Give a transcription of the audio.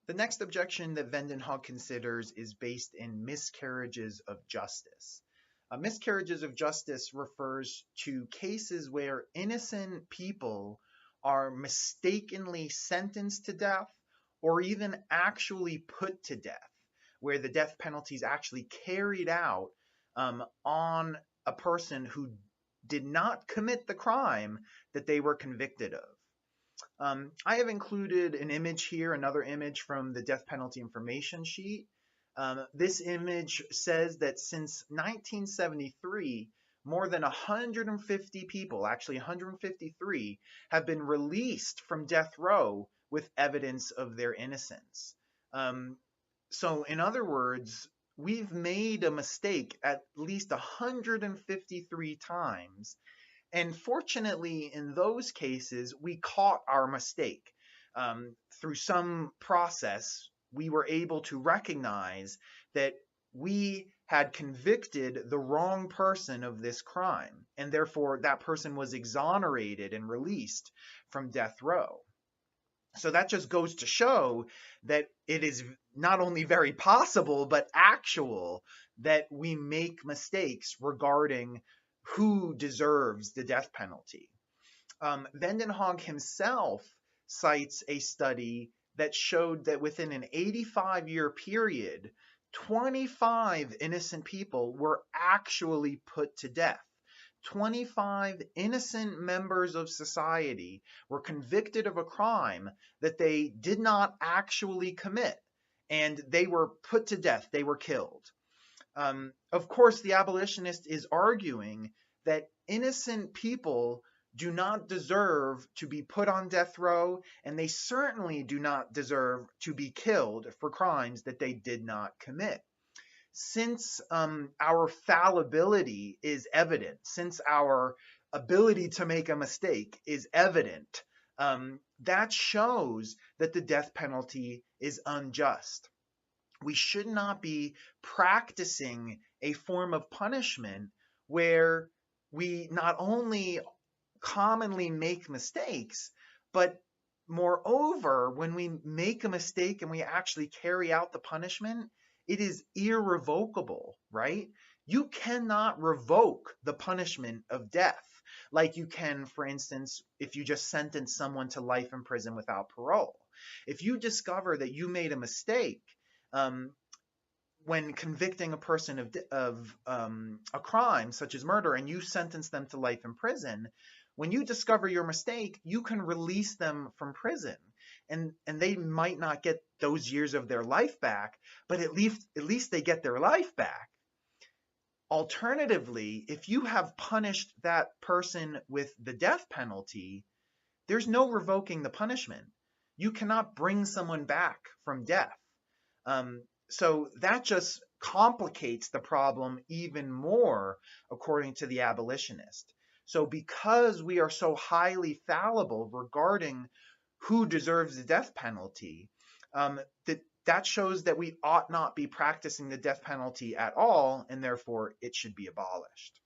The next objection that Vendenhog considers is based in miscarriages of justice. Miscarriages of justice refers to cases where innocent people are mistakenly sentenced to death or even actually put to death, where the death penalty is actually carried out on a person who did not commit the crime that they were convicted of. I have included an image here, another image from the death penalty information sheet. This image says that since 1973, more than 150 people, actually 153, have been released from death row with evidence of their innocence. So, in other words, we've made a mistake at least 153 times, and fortunately, in those cases, we caught our mistake. Through some process, we were able to recognize that we had convicted the wrong person of this crime, and therefore that person was exonerated and released from death row. So that just goes to show that it is not only very possible, but actual that we make mistakes regarding who deserves the death penalty. Vendenhog himself cites a study that showed that within an 85-year period, 25 innocent people were actually put to death. 25 innocent members of society were convicted of a crime that they did not actually commit, and they were put to death, they were killed. Of course, the abolitionist is arguing that innocent people do not deserve to be put on death row, and they certainly do not deserve to be killed for crimes that they did not commit. Since our fallibility is evident, since our ability to make a mistake is evident, that shows that the death penalty is unjust. We should not be practicing a form of punishment where we not only commonly make mistakes, but moreover, when we make a mistake and we actually carry out the punishment, it is irrevocable, right? You cannot revoke the punishment of death like you can, for instance, if you just sentence someone to life in prison without parole. If you discover that you made a mistake, when convicting a person of a crime such as murder and you sentence them to life in prison, when you discover your mistake, you can release them from prison. And they might not get those years of their life back, but at least they get their life back. Alternatively, if you have punished that person with the death penalty, there's no revoking the punishment. You cannot bring someone back from death. So that just complicates the problem even more, according to the abolitionist. So because we are so highly fallible regarding who deserves the death penalty, that shows that we ought not be practicing the death penalty at all, and therefore it should be abolished.